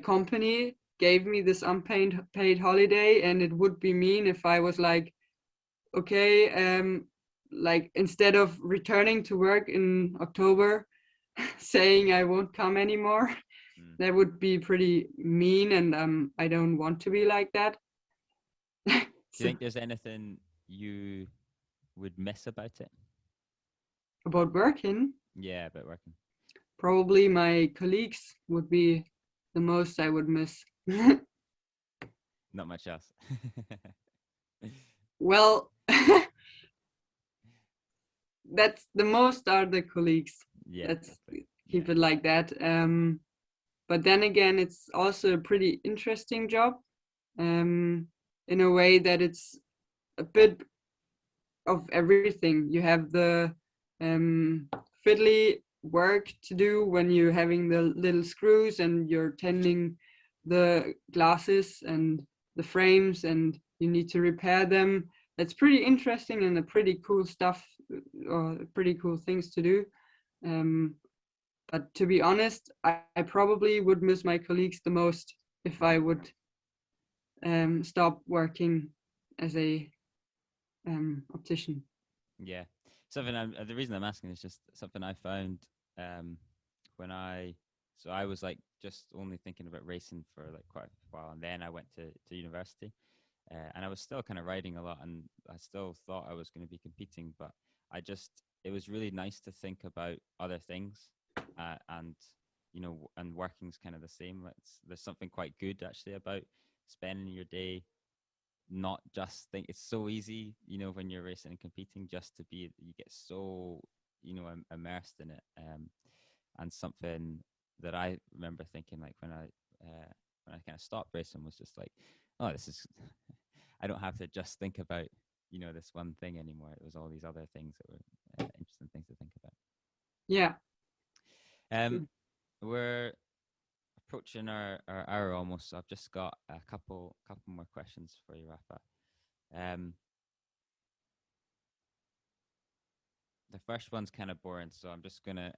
company gave me this unpaid holiday, and it would be mean if I was like, okay, like instead of returning to work in October, saying I won't come anymore, that would be pretty mean, and I don't want to be like that. Do you think there's anything you would miss about it? About working? Yeah, about working. Probably my colleagues would be the most I would miss. Not much else. Well, that's the most are the colleagues. Yeah, Let's exactly. keep it like that. But then again, it's also a pretty interesting job, in a way that it's a bit of everything. You have the fiddly work to do when you're having the little screws and you're tending the glasses and the frames and you need to repair them. It's pretty interesting and a pretty cool stuff, or pretty cool things to do. But to be honest, I probably would miss my colleagues the most if I would stop working as a optician. Yeah, something. The reason I'm asking is just something I found um, when I was like just only thinking about racing for like quite a while, and then I went to university, and I was still kind of riding a lot, and I still thought I was going to be competing, but it was really nice to think about other things, and and working's kind of the same. There's something quite good actually about spending your day not just think it's so easy, when you're racing and competing, just to be, you get so, immersed in it. And something that I remember thinking, like when I kind of stopped racing, was just like, oh, this is, I don't have to just think about, this one thing anymore. It was all these other things that were interesting things to think about. Yeah. Um, we're approaching our hour almost, so I've just got a couple more questions for you, Rafa. The first one's kind of boring, so I'm just gonna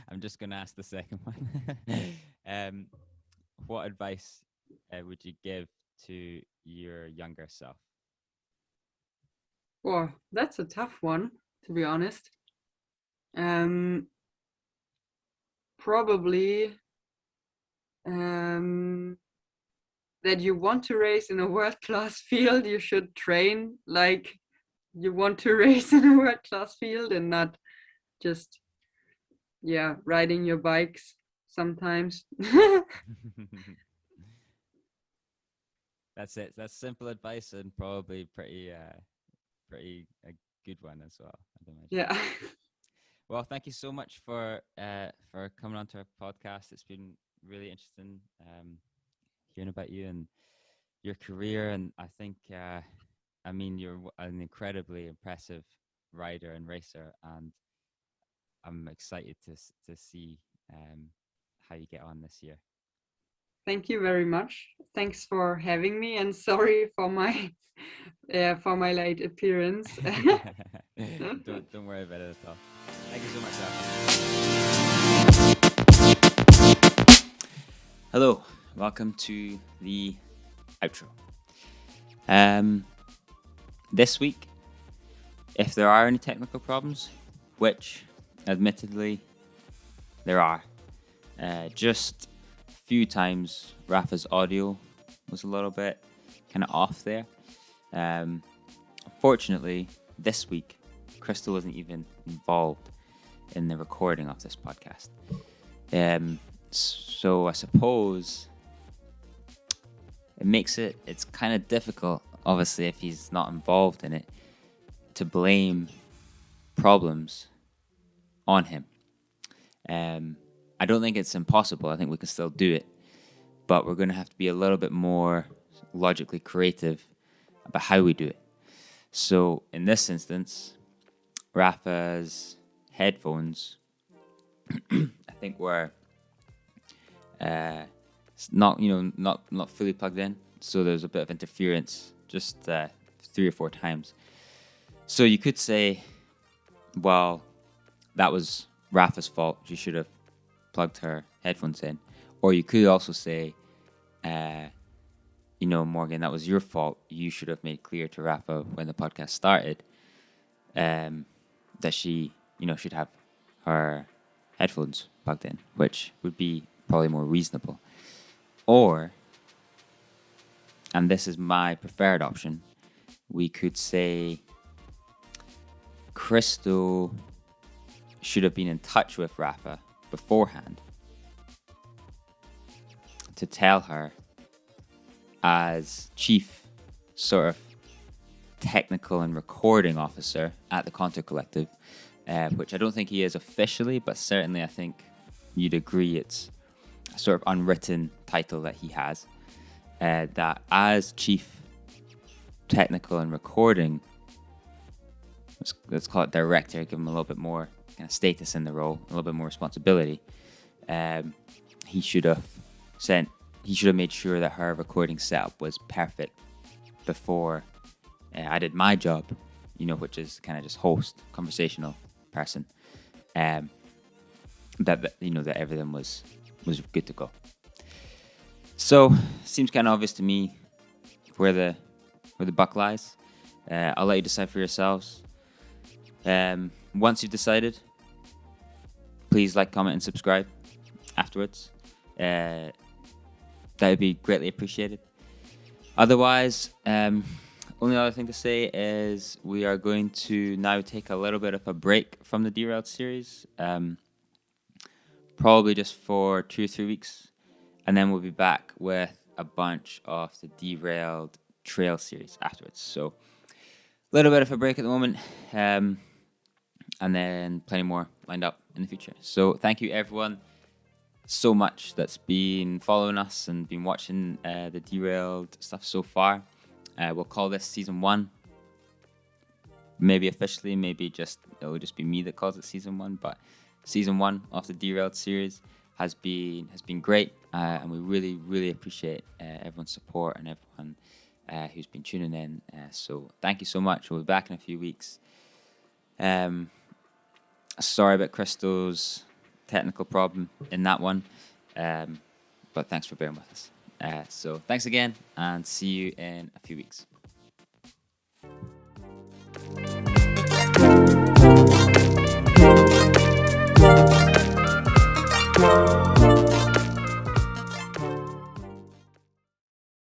I'm just gonna ask the second one. What advice would you give to your younger self? Well, that's a tough one, to be honest. Probably that you want to race in a world-class field, you should train like you want to race in a world-class field and not just, yeah, riding your bikes sometimes. That's it. That's simple advice and probably pretty a good one as well, I'd imagine. Yeah. Well, thank you so much for coming onto our podcast. It's been really interesting hearing about you and your career, and I think I mean, you're an incredibly impressive rider and racer, and I'm excited to see how you get on this year. Thank you very much. Thanks for having me, and sorry for my late appearance. Don't worry about it at all. Thank you so much, Rapha. Hello, welcome to the outro. This week, if there are any technical problems, which admittedly there are, just a few times Rapha's audio was a little bit kind of off there. Unfortunately, this week, Crystal wasn't even involved in the recording of this podcast. So I suppose it's kind of difficult, obviously, if he's not involved in it, to blame problems on him. I don't think it's impossible. I think we can still do it, but we're going to have to be a little bit more logically creative about how we do it. So in this instance, Rapha's headphones, I think were not fully plugged in, so there's a bit of interference, just 3 or 4 times. So you could say, well, that was Rapha's fault. She should have plugged her headphones in. Or you could also say, Morgan, that was your fault. You should have made clear to Rapha when the podcast started that she, should have her headphones plugged in, which would be probably more reasonable. Or, and this is my preferred option, we could say Crystal should have been in touch with Rapha beforehand to tell her, as chief sort of technical and recording officer at the Content Collective, which I don't think he is officially, but certainly I think you'd agree it's a sort of unwritten title that he has, that as chief technical and recording, let's call it director, give him a little bit more kind of status in the role, a little bit more responsibility, he should have made sure that her recording setup was perfect before I did my job, which is kind of just host, conversational person, that everything was good to go. So seems kind of obvious to me where the buck lies. I'll let you decide for yourselves. Once you've decided, please like, comment, and subscribe afterwards. That would be greatly appreciated. Otherwise, only other thing to say is we are going to now take a little bit of a break from the Derailed series, probably just for 2 or 3 weeks, and then we'll be back with a bunch of the Derailed Trail series afterwards. So a little bit of a break at the moment, and then plenty more lined up in the future. So thank you everyone so much that's been following us and been watching the Derailed stuff so far. We'll call this season 1. Maybe officially, maybe it'll just be me that calls it season 1. But season 1 of the Derailed series has been great, and we really, really appreciate everyone's support and everyone who's been tuning in. So thank you so much. We'll be back in a few weeks. Sorry about Crystal's technical problem in that one, but thanks for bearing with us. So thanks again, and see you in a few weeks.